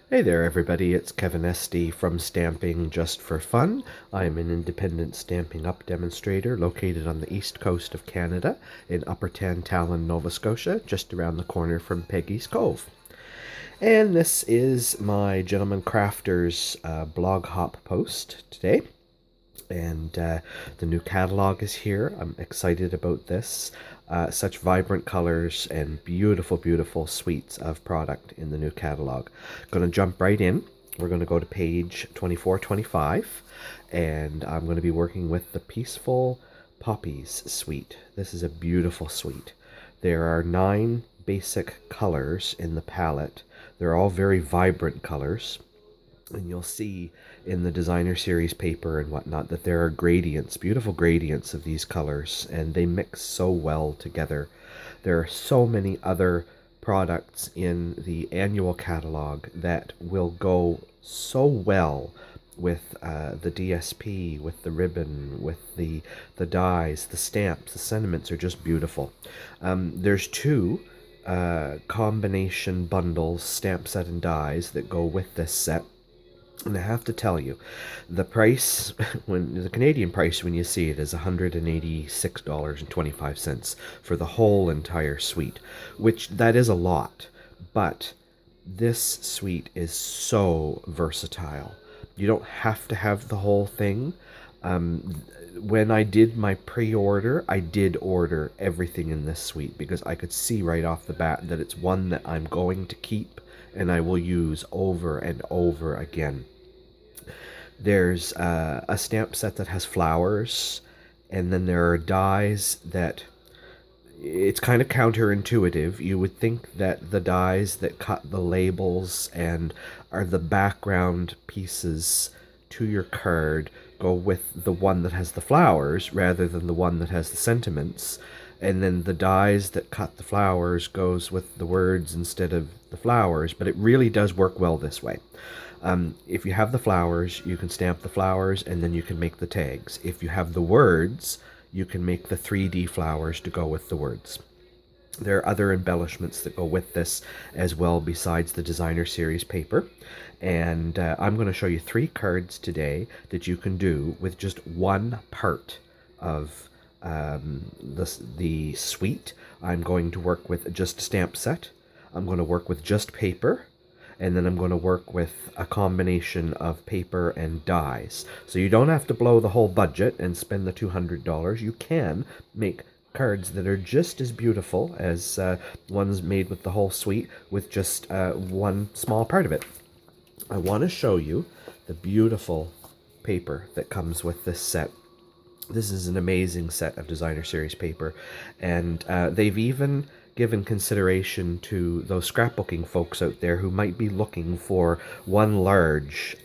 Hey there, everybody. It's Kevin Esty from Stamping Just for Fun. I'm an independent Stampin' Up! Demonstrator located on the east coast of Canada in Upper Tantallon, Nova Scotia, just around the corner from Peggy's Cove. And this is my Gentelmen Crafters blog hop post today. And the new catalog is here. I'm excited about this. Such vibrant colors and beautiful, beautiful suites of product in the new catalog. Going to jump right in. We're going to go to page 2425, and I'm going to be working with the Peaceful Poppies suite. This is a beautiful suite. There are 9 basic colors in the palette. They're all very vibrant colors. And you'll see in the designer series paper and whatnot that there are gradients, beautiful gradients of these colors, and they mix so well together. There are so many other products in the annual catalog that will go so well with the DSP, with the ribbon, with the dies, the stamps. The sentiments are just beautiful. There's 2 combination bundles, stamp set and dies, that go with this set. And I have to tell you, the price, when the Canadian price when you see it, is $186.25 for the whole entire suite, which that is a lot, but this suite is so versatile. You don't have to have the whole thing. When I did my pre-order, I did order everything in this suite because I could see right off the bat that it's one that I'm going to keep and I will use over and over again. There's a stamp set that has flowers, and then there are dies that, it's kind of counterintuitive. You would think that the dies that cut the labels and are the background pieces to your card go with the one that has the flowers rather than the one that has the sentiments. And then the dies that cut the flowers goes with the words instead of the flowers, but it really does work well this way. If you have the flowers, you can stamp the flowers and then you can make the tags. If you have the words, you can make the 3D flowers to go with the words. There are other embellishments that go with this as well besides the designer series paper. And I'm going to show you 3 cards today that you can do with just one part of the suite. I'm going to work with just a stamp set. I'm going to work with just paper. And then I'm going to work with a combination of paper and dies. So you don't have to blow the whole budget and spend the $200. You can make cards that are just as beautiful as ones made with the whole suite with just one small part of it. I want to show you the beautiful paper that comes with this set. This is an amazing set of designer series paper, and they've even given consideration to those scrapbooking folks out there who might be looking for one large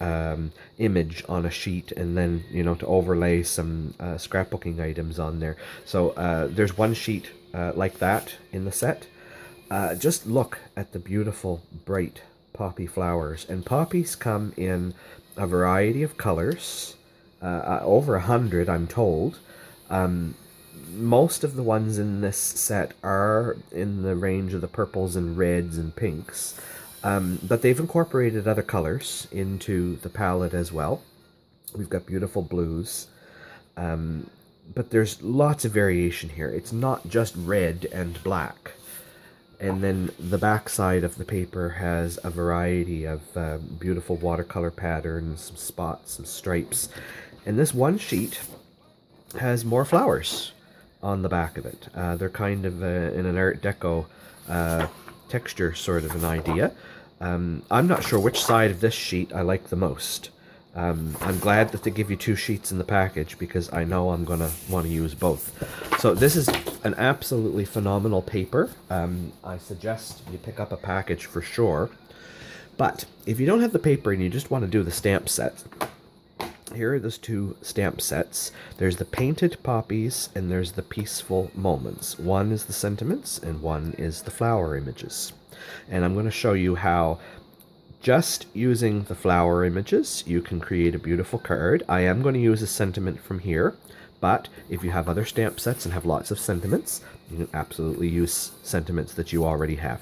image on a sheet and then, to overlay some scrapbooking items on there. So there's one sheet like that in the set. Just look at the beautiful bright poppy flowers, and poppies come in a variety of colors, over 100 I'm told. Most of the ones in this set are in the range of the purples and reds and pinks, but they've incorporated other colors into the palette as well. We've got beautiful blues, but there's lots of variation here. It's not just red and black. And then the back side of the paper has a variety of beautiful watercolor patterns, some spots, some stripes. And this one sheet has more flowers on the back of it. They're kind of in an Art Deco texture sort of an idea. I'm not sure which side of this sheet I like the most. I'm glad that they give you 2 sheets in the package because I know I'm going to want to use both. So this is an absolutely phenomenal paper. I suggest you pick up a package for sure. But if you don't have the paper and you just want to do the stamp set, here are those 2 stamp sets. There's the Painted Poppies and there's the Peaceful Moments. One is the sentiments and one is the flower images. And I'm going to show you how just using the flower images you can create a beautiful card. I am going to use a sentiment from here, but if you have other stamp sets and have lots of sentiments, you can absolutely use sentiments that you already have.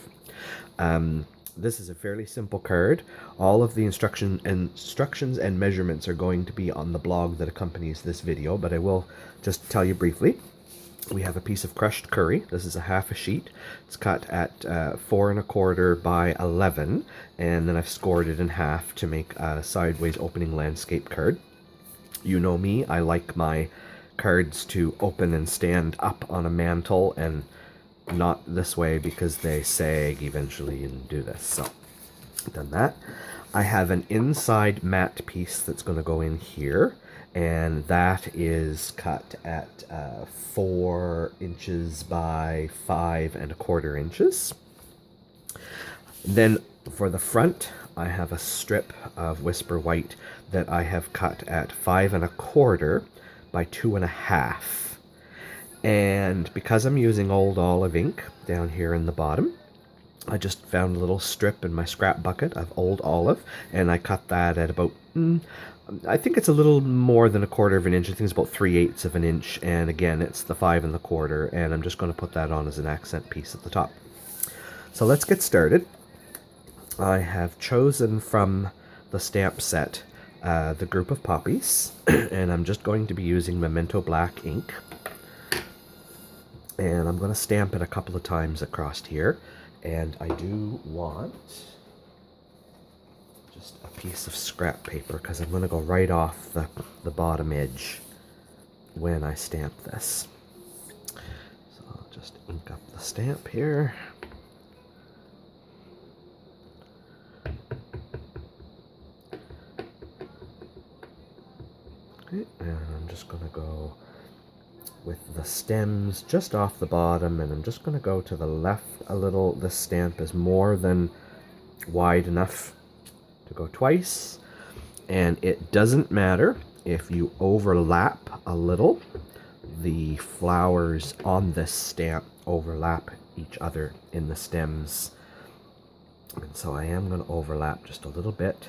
This is a fairly simple card. All of the instructions and measurements are going to be on the blog that accompanies this video, but I will just tell you briefly. We have a piece of crushed curry. This is a half a sheet. It's cut at 4 1/4 by 11, and then I've scored it in half to make a sideways opening landscape card. You know me, I like my cards to open and stand up on a mantle and not this way because they sag eventually and do this. So, done that. I have an inside matte piece that's going to go in here, and that is cut at 4 inches by 5 1/4 inches. Then for the front, I have a strip of Whisper White that I have cut at 5 1/4 by 2 1/2. And because I'm using Old Olive ink down here in the bottom, I just found a little strip in my scrap bucket of Old Olive, and I cut that at about, I think it's a little more than 1/4 of an inch. I think it's about 3/8 of an inch, and again, it's the 5 1/4, and I'm just going to put that on as an accent piece at the top. So let's get started. I have chosen from the stamp set the group of poppies, and I'm just going to be using Memento Black ink. And I'm going to stamp it a couple of times across here. And I do want just a piece of scrap paper because I'm going to go right off the bottom edge when I stamp this. So I'll just ink up the stamp here. Okay, and I'm just going to go with the stems just off the bottom, and I'm just going to go to the left a little. This stamp is more than wide enough to go twice, and it doesn't matter if you overlap a little. The flowers on this stamp overlap each other in the stems, and so I am going to overlap just a little bit.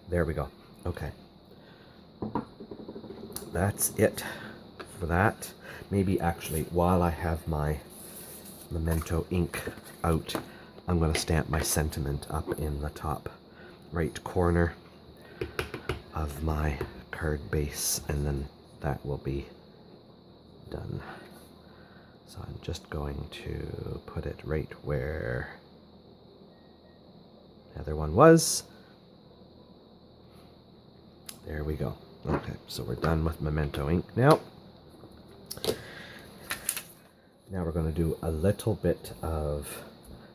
There we go. Okay. That's it for that. Maybe actually, while I have my Memento ink out, I'm going to stamp my sentiment up in the top right corner of my card base, and then that will be done. So I'm just going to put it right where the other one was. There we go. Okay, so we're done with Memento ink now. Now we're going to do a little bit of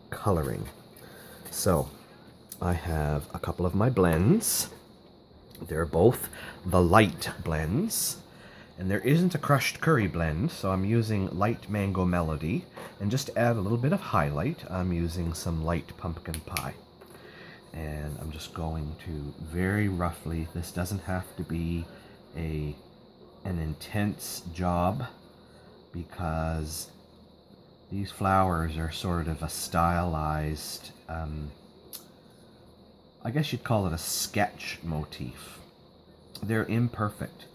coloring. So I have a couple of my blends. They're both the light blends. And there isn't a crushed curry blend, so I'm using light mango melody. And just to add a little bit of highlight, I'm using some light pumpkin pie. And I'm just going to very roughly, this doesn't have to be an intense job because these flowers are sort of a stylized, I guess you'd call it a sketch motif. They're imperfect.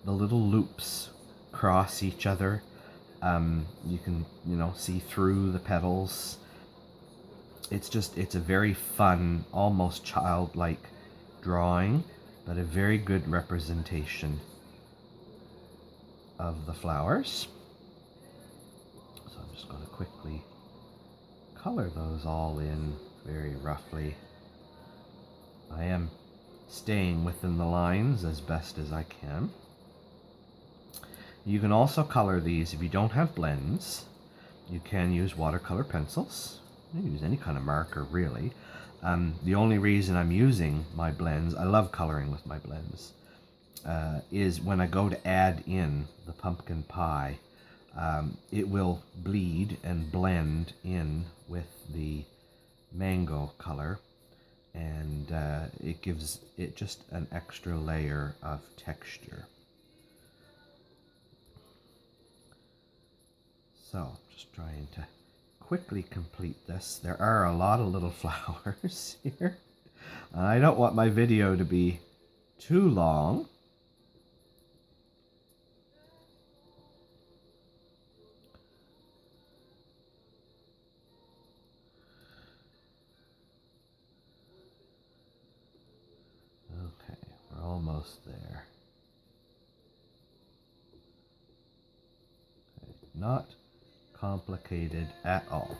The little loops cross each other. You can, see through the petals. It's a very fun, almost childlike drawing, but a very good representation of the flowers. So I'm just going to quickly color those all in very roughly. I am staying within the lines as best as I can. You can also color these if you don't have blends. You can use watercolor pencils. You can use any kind of marker, really. The only reason I'm using my blends, I love coloring with my blends, is when I go to add in the pumpkin pie, it will bleed and blend in with the mango color, and it gives it just an extra layer of texture. So, just trying to quickly complete this. There are a lot of little flowers here. I don't want my video to be too long. almost there. Okay. Not complicated at all.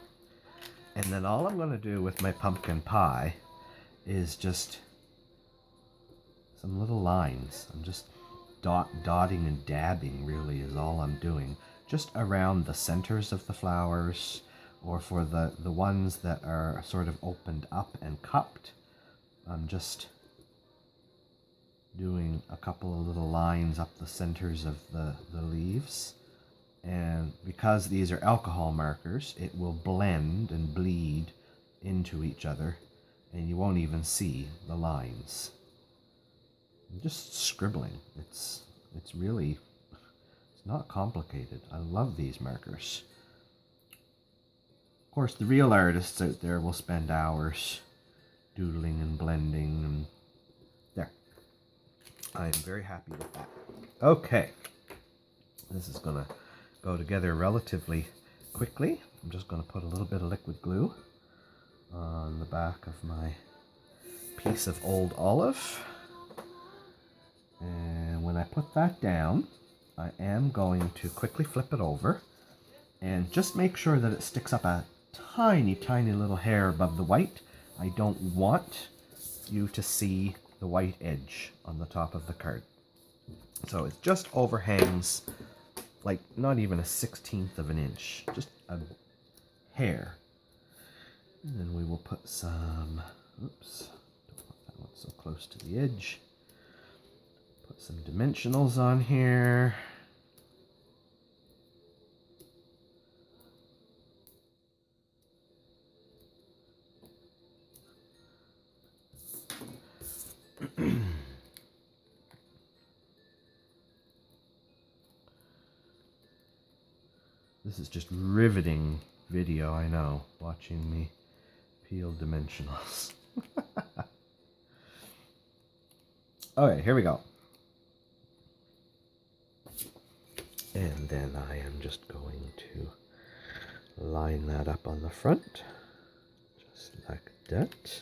And then all I'm going to do with my pumpkin pie is just some little lines. I'm just dotting and dabbing, really, is all I'm doing. Just around the centers of the flowers, or for the ones that are sort of opened up and cupped, I'm just doing a couple of little lines up the centers of the leaves. And because these are alcohol markers, it will blend and bleed into each other, and you won't even see the lines. I'm just scribbling. It's really, it's not complicated. I love these markers. Of course, the real artists out there will spend hours doodling and blending, and there. I am very happy with that. Okay. This is gonna go together relatively quickly. I'm just going to put a little bit of liquid glue on the back of my piece of old olive. And when I put that down, I am going to quickly flip it over and just make sure that it sticks up a tiny, tiny little hair above the white. I don't want you to see the white edge on the top of the card. So it just overhangs like not even a 1/16 of an inch, just a hair. And then we will put some, oops, don't want that one so close to the edge. Put some dimensionals on here. This is just riveting video, I know, watching me peel dimensionals. Okay, here we go. And then I am just going to line that up on the front, just like that.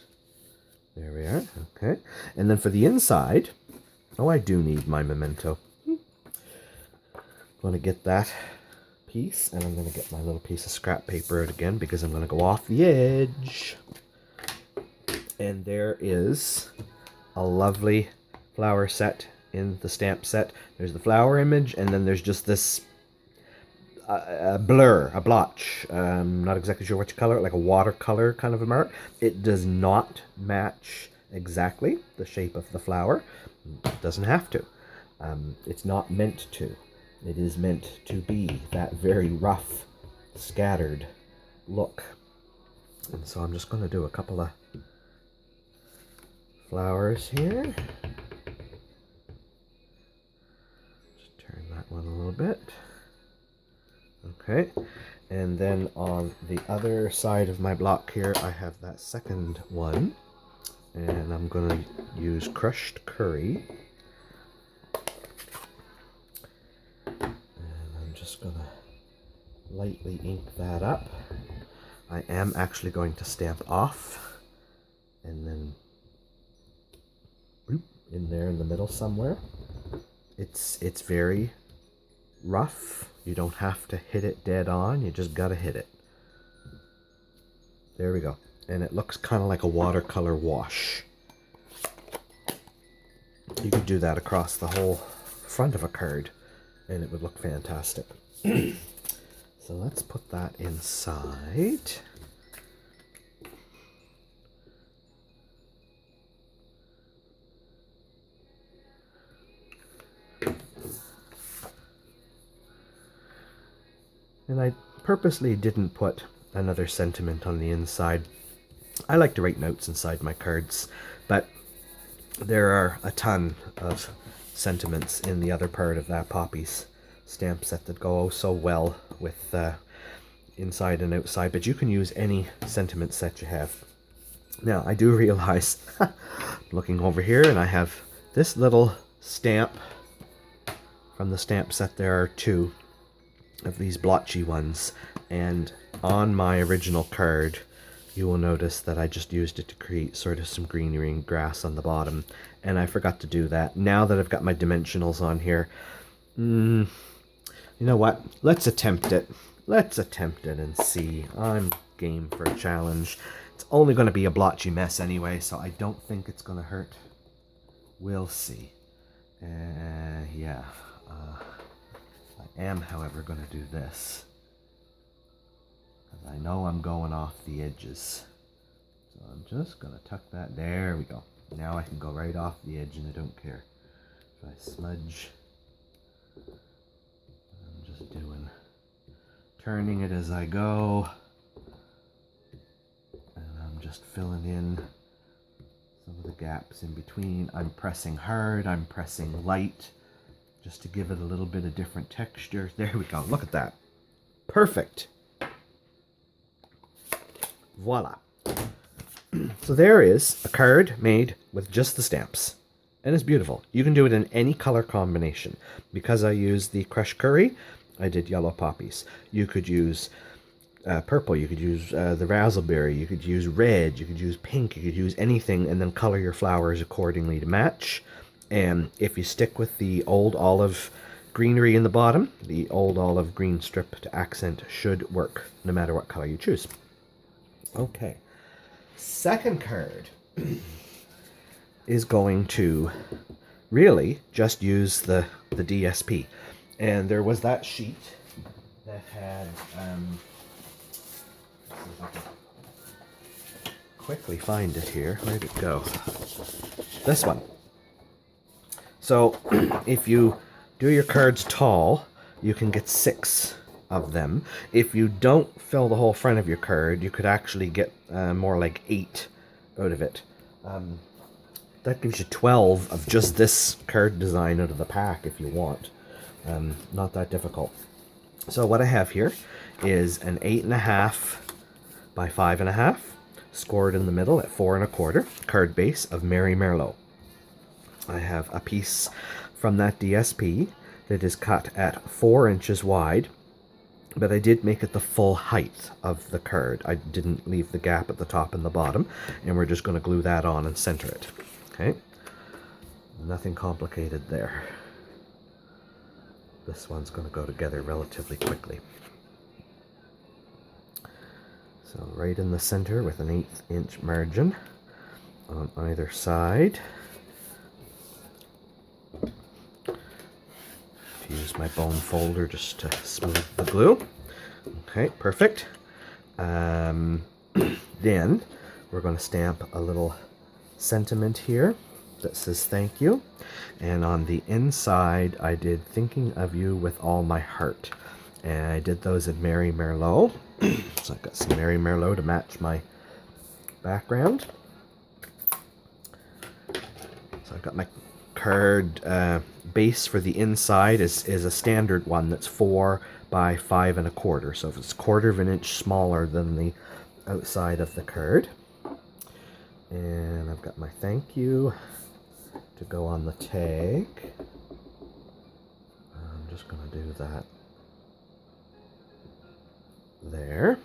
There we are, okay. And then for the inside, oh, I do need my memento. I'm going to get that piece, and I'm going to get my little piece of scrap paper out again because I'm going to go off the edge. And there is a lovely flower set in the stamp set. There's the flower image, and then there's just this a blur, a blotch. Not exactly sure what to color it, like a watercolor kind of a mark. It does not match exactly the shape of the flower. It doesn't have to. It's not meant to. It is meant to be that very rough, scattered look. And so I'm just going to do a couple of flowers here. Just turn that one a little bit. Okay. And then on the other side of my block here, I have that second one. And I'm going to use crushed curry. Just gonna lightly ink that up. I am actually going to stamp off and then whoop, in there in the middle somewhere. It's very rough. You don't have to hit it dead on, you just gotta hit it. There we go. And it looks kind of like a watercolor wash. You could do that across the whole front of a card and it would look fantastic. So let's put that inside. And I purposely didn't put another sentiment on the inside. I like to write notes inside my cards, but there are a ton of sentiments in the other part of that Poppies stamp set that go oh so well with inside and outside, but you can use any sentiment set you have. Now, I do realize, looking over here, and I have this little stamp from the stamp set. There are two of these blotchy ones, and on my original card, you will notice that I just used it to create sort of some greenery and grass on the bottom, and I forgot to do that. Now that I've got my dimensionals on here, you know what? Let's attempt it. Let's attempt it and see. I'm game for a challenge. It's only going to be a blotchy mess anyway, so I don't think it's going to hurt. We'll see. Yeah. I am, however, going to do this. I know I'm going off the edges. So I'm just going to tuck that. There we go. Now I can go right off the edge and I don't care. If I smudge, I'm just turning it as I go. And I'm just filling in some of the gaps in between. I'm pressing hard, I'm pressing light, just to give it a little bit of different texture. There we go. Look at that. Perfect. Voila. So there is a card made with just the stamps. And it's beautiful. You can do it in any color combination. Because I used the crushed curry, I did yellow poppies. You could use purple, you could use the razzleberry, you could use red, you could use pink, you could use anything, and then color your flowers accordingly to match. And if you stick with the old olive greenery in the bottom, the old olive green strip to accent should work, no matter what color you choose. Okay, second card is going to really just use the DSP. And there was that sheet that had, let's see if I can quickly find it here. Where'd it go? This one. So if you do your cards tall, you can get 6 of them. If you don't fill the whole front of your card, you could actually get more like 8 out of it. That gives you 12 of just this card design out of the pack if you want. Not that difficult. So what I have here is an 8.5 by 5.5, scored in the middle at 4 1/4 card base of Mary Merlot. I have a piece from that DSP that is cut at 4 inches wide, but I did make it the full height of the card. I didn't leave the gap at the top and the bottom, and we're just going to glue that on and center it. Okay, nothing complicated there. This one's going to go together relatively quickly. So right in the center with an 1/8 inch margin on either side. Use my bone folder just to smooth the glue. Okay, perfect. Then we're going to stamp a little sentiment here that says thank you. And on the inside, I did thinking of you with all my heart. And I did those in Mary Merlot. So I've got some Mary Merlot to match my background. So I've got my card base for the inside is a standard one that's 4 by 5 1/4. So if it's 1/4 of an inch smaller than the outside of the card. And I've got my thank you to go on the tag. I'm just going to do that there.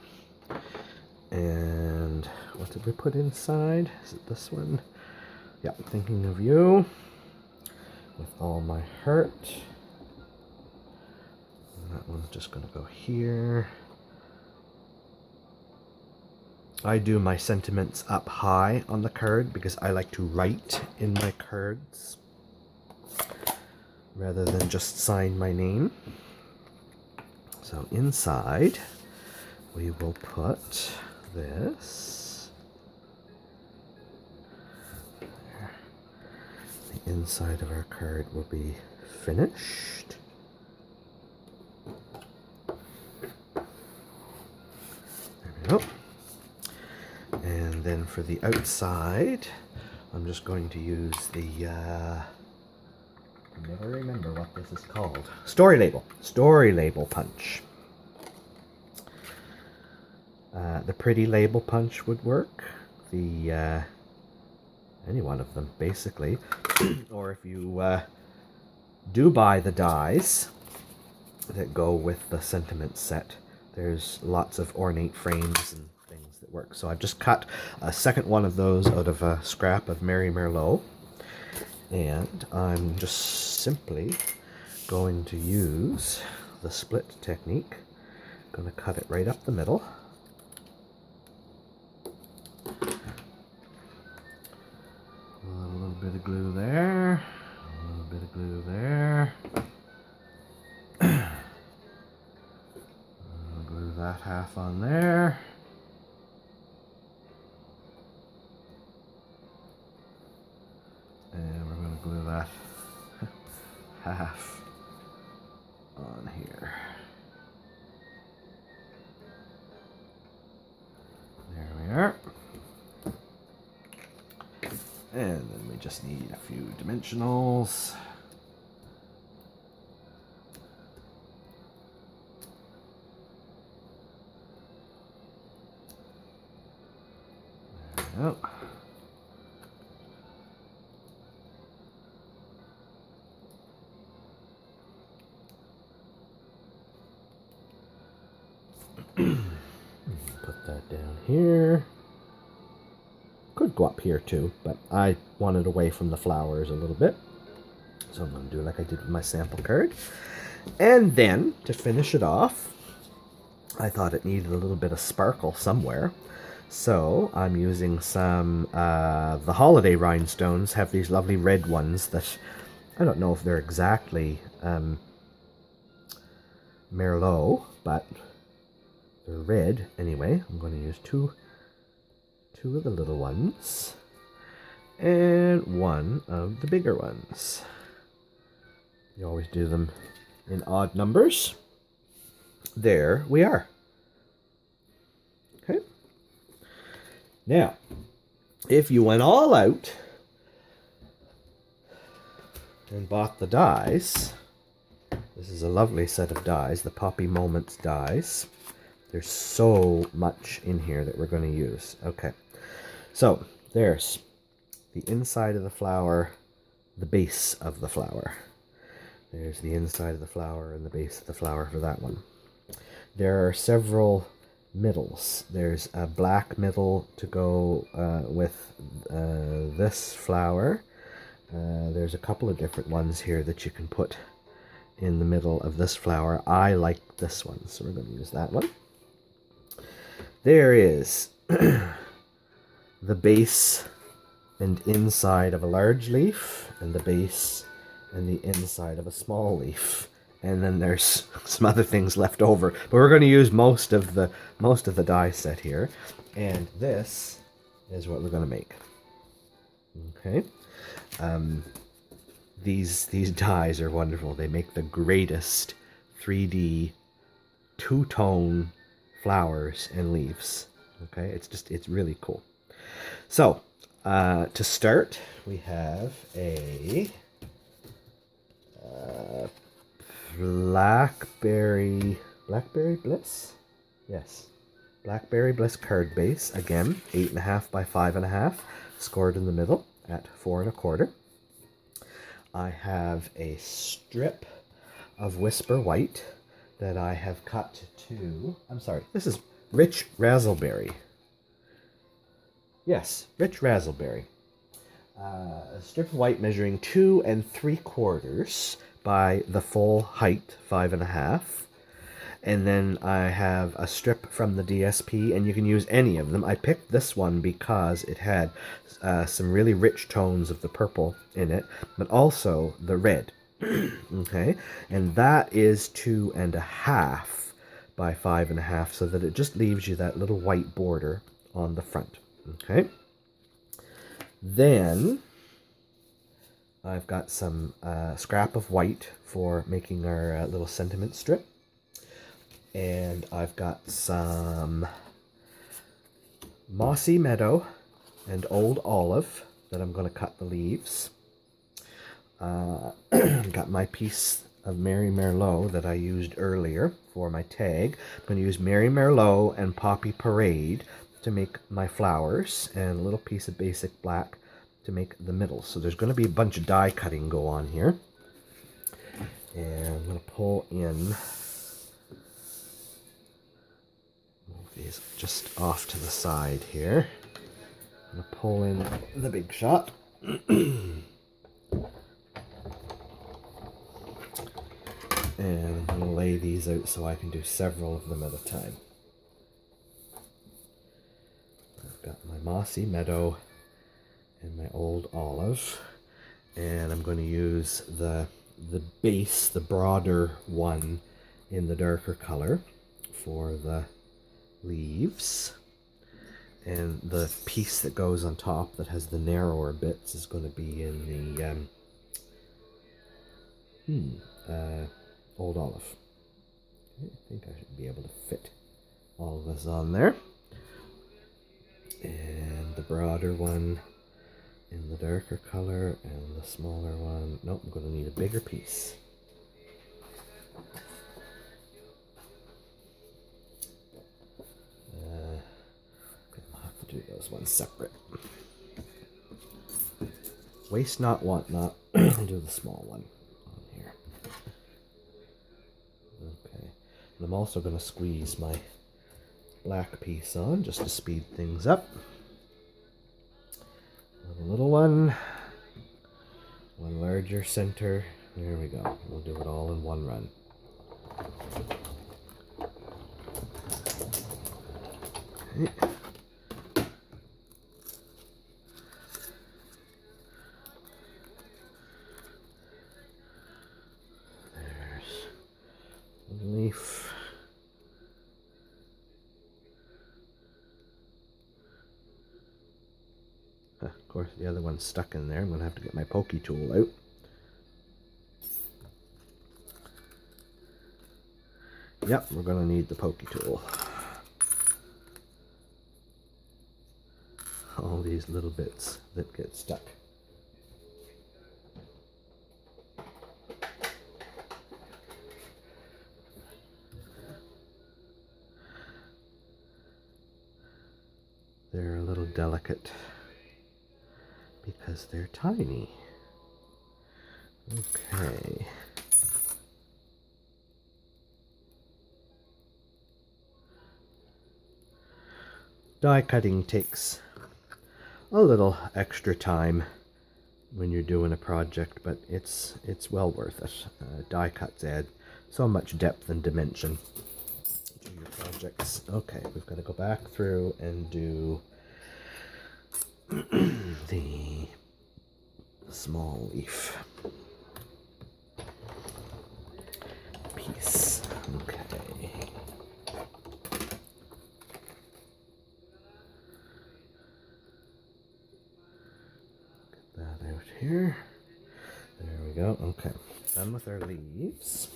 And what did we put inside? Is it this one? Yeah, thinking of you with all my heart. And that one's just going to go here. I do my sentiments up high on the card because I like to write in my cards rather than just sign my name. So inside we will put this. There. The inside of our card will be finished. There we go. And then for the outside, I'm just going to use the, I never remember what this is called. Story label punch. The pretty label punch would work. The, any one of them, basically. Or if you do buy the dies that go with the sentiment set, there's lots of ornate frames and things that work. So I've just cut a second one of those out of a scrap of Mary Merlot. And I'm just simply going to use the split technique. I'm going to cut it right up the middle. A little bit of glue there. A little bit of glue there. I'll glue that half on there. And we're going to glue that half on here. There we are. And then we just need a few dimensionals. There we go. Put that down here. Could go up here too, but I wanted away from the flowers a little bit. So I'm going to do like I did with my sample card. And then, to finish it off, I thought it needed a little bit of sparkle somewhere. So I'm using some, the holiday rhinestones have these lovely red ones that, I don't know if they're exactly Merlot, but they're red anyway. I'm going to use two of the little ones and one of the bigger ones. You always do them in odd numbers. There we are. Okay. Now, if you went all out and bought the dies, this is a lovely set of dies, the Poppy Moments dies. There's so much in here that we're going to use. Okay. So, there's the inside of the flower, the base of the flower. There's the inside of the flower and the base of the flower for that one. There are several middles. There's a black middle to go with this flower. There's a couple of different ones here that you can put in the middle of this flower. I like this one, so we're going to use that one. There is the base and inside of a large leaf, and the base and the inside of a small leaf. And then there's some other things left over, but we're going to use most of the die set here. And this is what we're going to make. Okay. These dies are wonderful. They make the greatest 3D two-tone flowers and leaves. Okay, it's really cool. So to start, we have a Blackberry Bliss? Yes. Blackberry Bliss card base. Again, 8.5 by 5.5, scored in the middle at 4 1/4. I have a strip of Whisper White that I have cut to, I'm sorry, this is Rich Razzleberry. Yes, Rich Razzleberry. A strip of white measuring 2 3/4 by the full height, 5.5. And then I have a strip from the DSP, and you can use any of them. I picked this one because it had some really rich tones of the purple in it, but also the red. Okay, and that is 2.5 by 5.5, so that it just leaves you that little white border on the front. Okay, then I've got some scrap of white for making our little sentiment strip. And I've got some Mossy Meadow and Old Olive that I'm going to cut the leaves. Got my piece of Mary Merlot that I used earlier for my tag. I'm going to use Mary Merlot and Poppy Parade to make my flowers, and a little piece of basic black to make the middle. So there's going to be a bunch of die cutting go on here. And I'm going to pull in these just off to the side here. I'm going to pull in the big shot. And I'm going to lay these out so I can do several of them at a time. I've got my mossy meadow and my old olive, and I'm going to use the base, the broader one in the darker color for the leaves, and the piece that goes on top that has the narrower bits is going to be in the old olive. I think I should be able to fit all of this on there. And the broader one in the darker color, and the smaller one, nope, I'm going to need a bigger piece. I'll have to do those ones separate. Waste not, want not. I'll do the small one on here. Okay, and I'm also going to squeeze my black piece on just to speed things up. One little one larger center. There we go. We'll do it all in one run. Okay. There's one leaf. Of course, the other one's stuck in there. I'm going to have to get my pokey tool out. Yep, we're going to need the pokey tool. All these little bits that get stuck. They're a little delicate because they're tiny. Okay. Die cutting takes a little extra time when you're doing a project, but it's well worth it. Die cuts add so much depth and dimension to your projects. Okay, we've got to go back through and do the small leaf piece. Okay. Get that out here. There we go. Okay. Done with our leaves.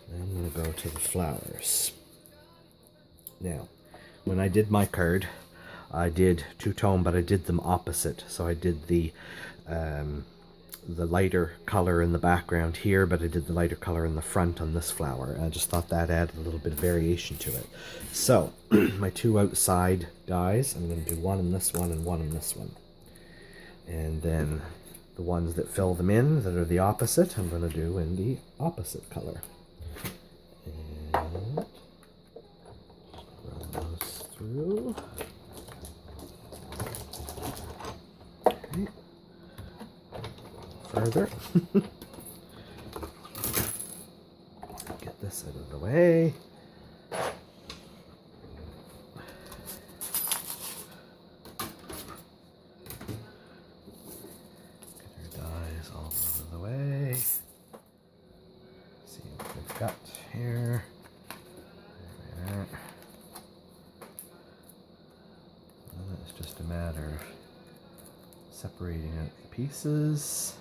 Then I'm going to go to the flowers. Now, when I did my card, I did two-tone, but I did them opposite. So I did the lighter color in the background here, but I did the lighter color in the front on this flower. I just thought that added a little bit of variation to it. So my two outside dies, I'm going to do one in this one and one in this one. And then the ones that fill them in, that are the opposite, I'm going to do in the opposite color. And run those through. Okay. Further. Get this out of the way. Get our dies all over the way. See what we've got here. There we are. And it's just a matter of separating out the pieces.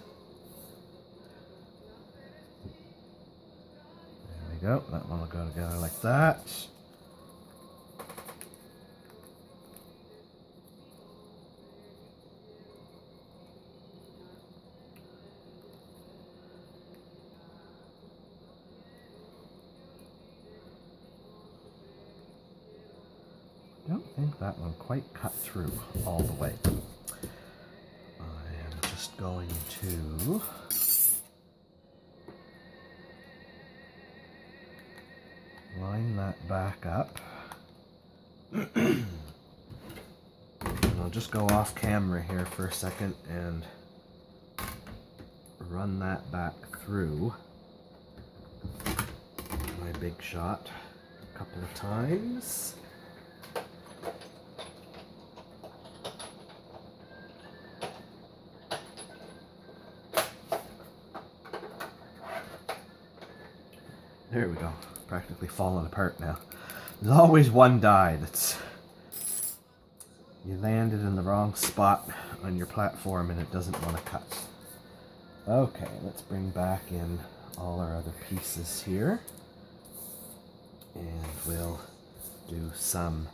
There we go. That one will go together like that. I don't think that one quite cut through all the way. I am just going to line that back up And I'll just go off camera here for a second and run that back through my big shot a couple of times. There we go. Practically falling apart now. There's always one die that's... you landed in the wrong spot on your platform and it doesn't want to cut. Okay, let's bring back in all our other pieces here. And we'll do some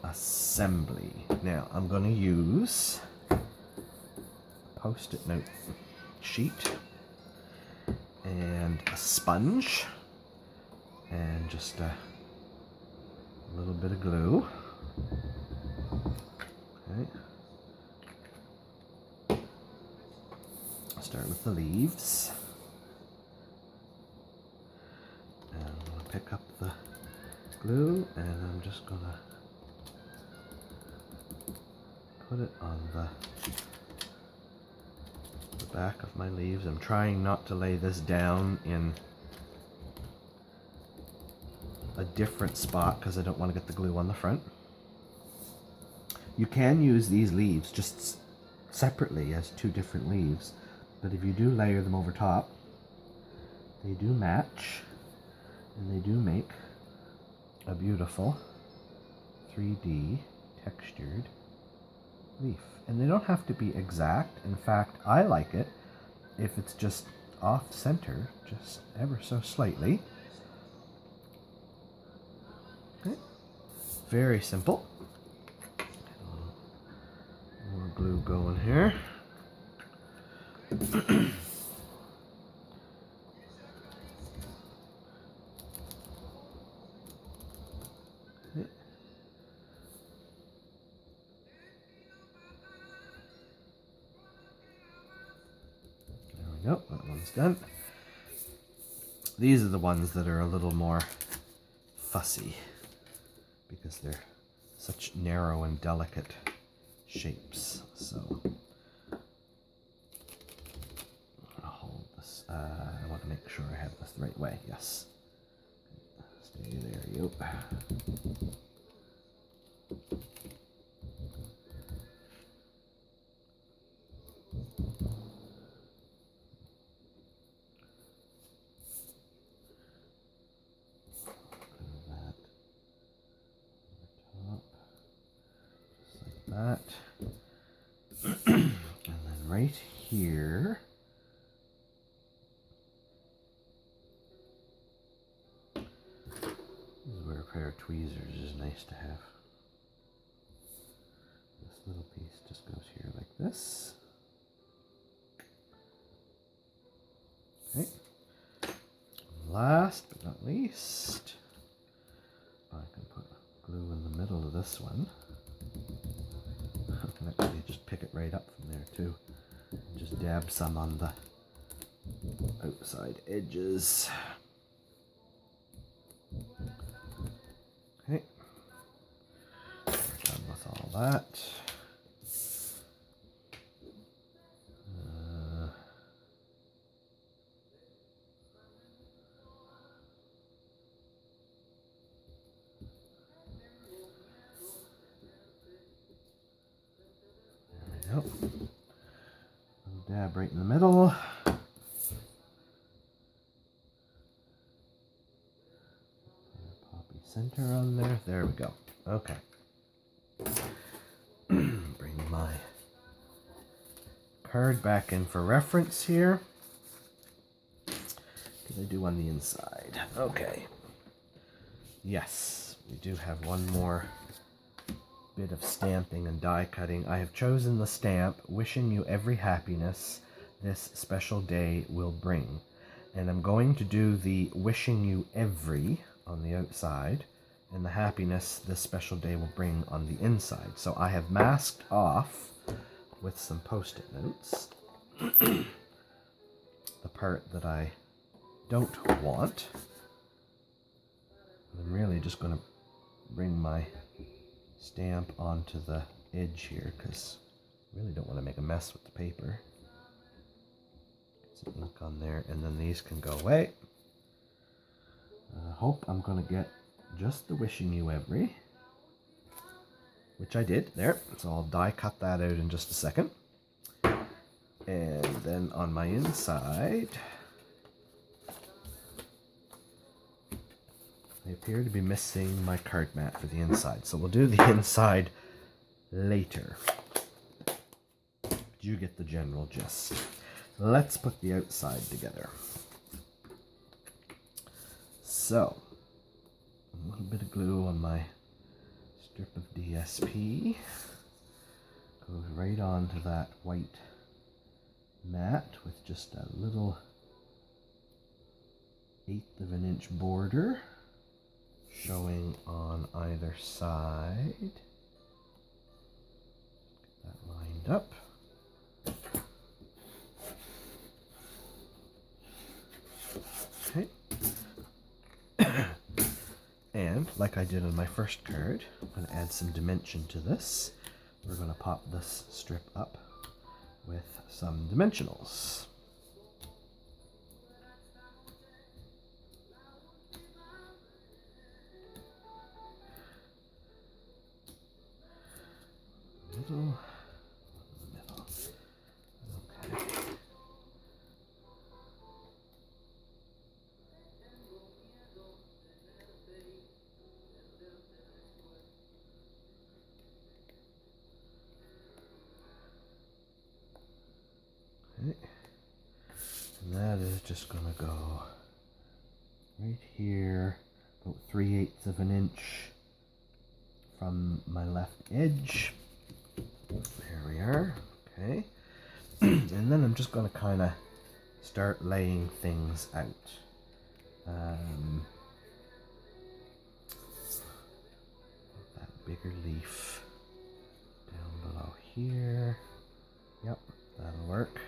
assembly. Now, I'm going to use a Post-it note sheet and a sponge and just a little bit of glue. Okay. Start with the leaves. And I'm going to pick up the glue and I'm just going to put it on the back of my leaves. I'm trying not to lay this down in a different spot because I don't want to get the glue on the front. You can use these leaves just separately as two different leaves, but if you do layer them over top, they do match and they do make a beautiful 3D textured leaf. And they don't have to be exact. In fact, I like it if it's just off center, just ever so slightly. Okay. Very simple. More glue going here. Yep, that one's done. These are the ones that are a little more fussy because they're such narrow and delicate shapes. So I'll hold this. I want to make sure I have this the right way. Yes. Stay there, you. That. And then right here, this is where a pair of tweezers is nice to have. This little piece just goes here like this. Okay. Last but not least, I can put glue in the middle of this one. I can actually just pick it right up from there too. And just dab some on the outside edges. Okay. We're done with all that. Nope. Dab right in the middle. Poppy center on there. There we go. Okay. Bring my card back in for reference here. What did I do on the inside? Okay. Yes, we do have one more bit of stamping and die cutting. I have chosen the stamp, "Wishing you every happiness this special day will bring." And I'm going to do the "wishing you every" on the outside and the "happiness this special day will bring" on the inside. So I have masked off with some Post-it notes the part that I don't want. I'm really just going to bring my stamp onto the edge here because I really don't want to make a mess with the paper. Get some ink on there, and then these can go away. I hope I'm going to get just the wishing you every, which I did there. So I'll die cut that out in just a second. And then on my inside, I appear to be missing my card mat for the inside. So we'll do the inside later. But you get the general gist. Let's put the outside together. So, a little bit of glue on my strip of DSP. Goes right onto that white mat with just a little 1/8 of an inch border showing on either side. Get that lined up. Okay. And like I did on my first card, I'm going to add some dimension to this. We're going to pop this strip up with some dimensionals. Middle, middle. Okay. And that is just going to go right here, about 3/8 of an inch from my left edge. There we are. Okay. And then I'm just going to kind of start laying things out. That bigger leaf down below here. Yep, that'll work.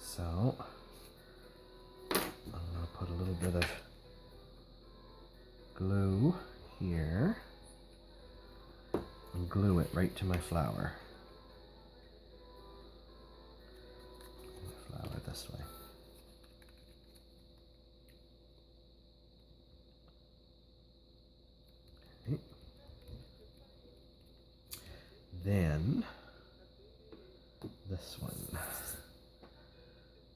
So I'm going to put a little bit of glue here and glue it right to my flower. Flower this way. Okay. Then this one.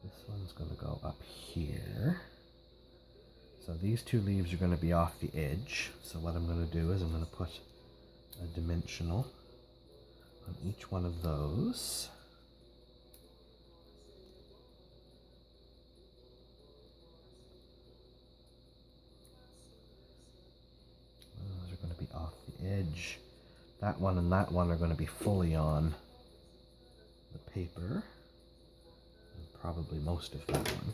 This one's going to go up here. So these two leaves are going to be off the edge. So what I'm going to do is I'm going to put a dimensional on each one of those. Those are going to be off the edge. That one and that one are going to be fully on the paper. Probably most of that one.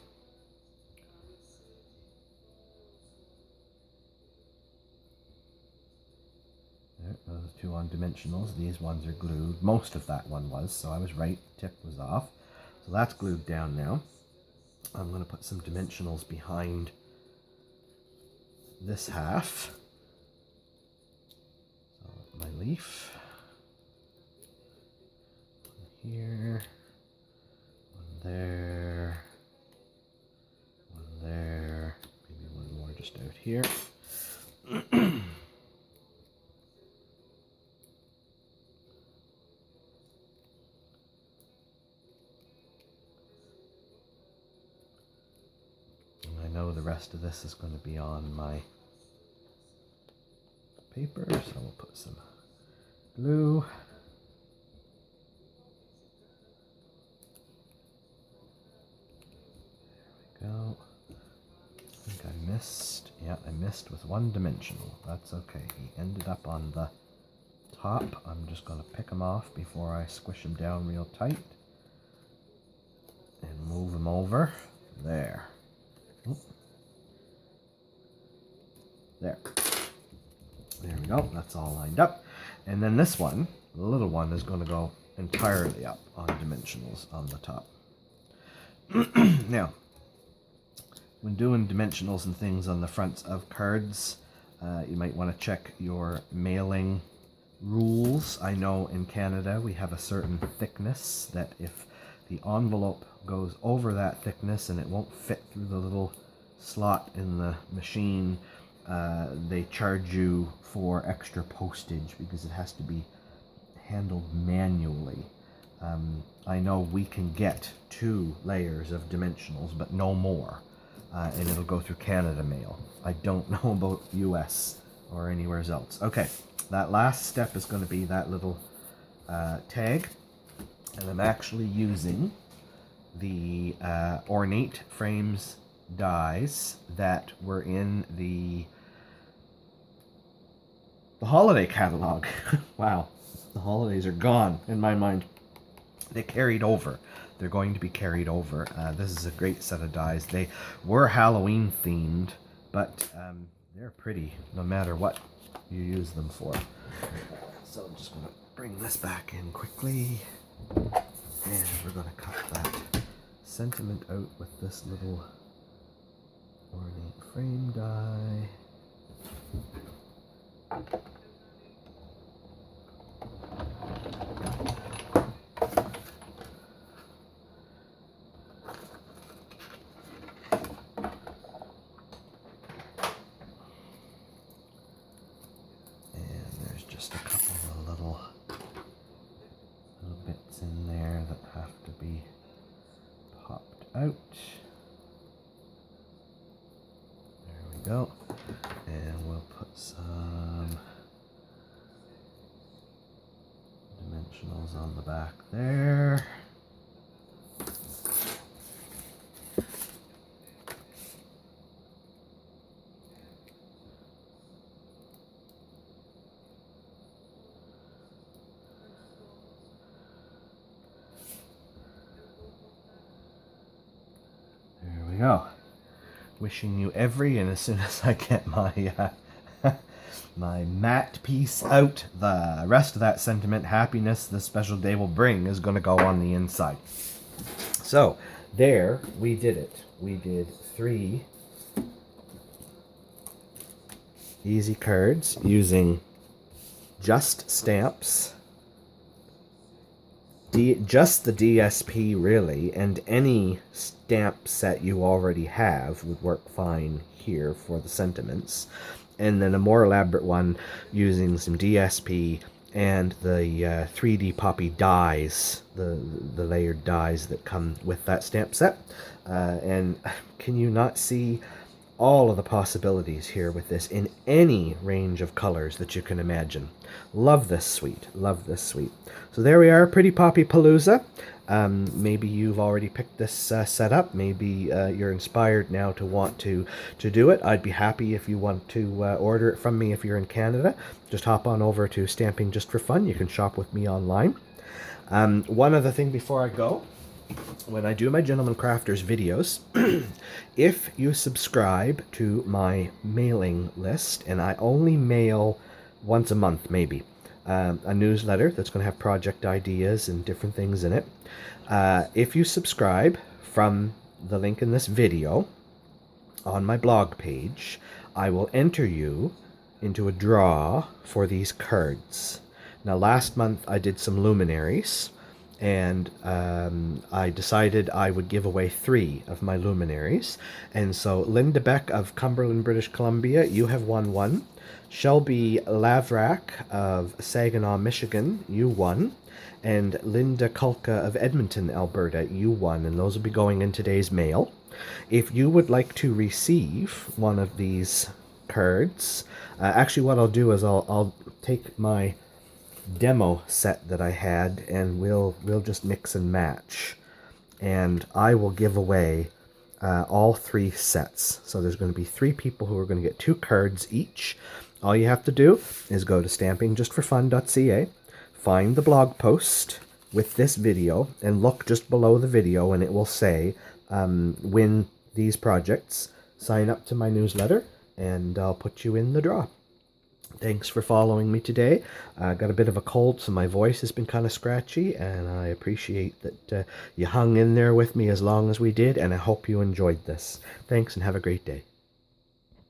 There, those two on dimensionals. These ones are glued. Most of that one was, so I was right. Tip was off. So that's glued down now. I'm going to put some dimensionals behind this half. So my leaf. One here. There, one there, maybe one more just out here. And I know the rest of this is going to be on my paper, so we'll put some glue. Go. I think I missed. Yeah, I missed with one dimensional. That's okay. He ended up on the top. I'm just going to pick him off before I squish him down real tight. And move him over. There. Oop. There. There we go. That's all lined up. And then this one, the little one, is going to go entirely up on dimensionals on the top. Now, when doing dimensionals and things on the fronts of cards, You might want to check your mailing rules. I know in Canada we have a certain thickness that if the envelope goes over that thickness and it won't fit through the little slot in the machine, they charge you for extra postage because it has to be handled manually. I know we can get 2 layers of dimensionals, but no more, and it'll go through Canada Mail. I don't know about US or anywhere else. Okay, that last step is going to be that little tag, and I'm actually using the Ornate Frames dies that were in the holiday catalog. Wow, the holidays are gone in my mind. They carried over. They're going to be carried over. This is a great set of dies. They were Halloween themed, but they're pretty no matter what you use them for. So I'm just going to bring this back in quickly, and we're going to cut that sentiment out with this little ornate frame die. Just a couple of little bits in there that have to be popped out. There we go. And we'll put some dimensionals on the back there. Go. Wishing you every, and as soon as I get my my matte piece out, the rest of that sentiment, happiness this special day will bring, is going to go on the inside. So there we did it. We did 3 easy cards using just stamps, just the DSP really, and any stamp set you already have would work fine here for the sentiments, and then a more elaborate one using some DSP and the 3D poppy dies, the layered dies that come with that stamp set. And can you not see all of the possibilities here with this in any range of colors that you can imagine? Love this suite. Love this suite. So there we are, Pretty Poppy Palooza. Maybe you've already picked this set up. Maybe you're inspired now to want to do it. I'd be happy if you want to order it from me if you're in Canada. Just hop on over to Stamping Just for Fun. You can shop with me online. One other thing before I go. When I do my Gentelmen Crafters videos, if you subscribe to my mailing list, and I only mail once a month maybe, a newsletter that's going to have project ideas and different things in it. If you subscribe from the link in this video on my blog page, I will enter you into a draw for these cards. Now last month I did some luminaries, and I decided I would give away 3 of my luminaries. And so Linda Beck of Cumberland, British Columbia, you have won 1. Shelby Lavrak of Saginaw, Michigan, you won. And Linda Kulka of Edmonton, Alberta, you won. And those will be going in today's mail. If you would like to receive one of these cards, actually what I'll do is I'll take my demo set that I had, and we'll just mix and match, and I will give away all 3 sets. So there's going to be 3 people who are going to get 2 cards each. All you have to do is go to StampingJustForFun.CA, find the blog post with this video, and look just below the video, and it will say win these projects, sign up to my newsletter, and I'll put you in the draw. Thanks for following me today. I got a bit of a cold, so my voice has been kind of scratchy, and I appreciate that you hung in there with me as long as we did, and I hope you enjoyed this. Thanks, and have a great day.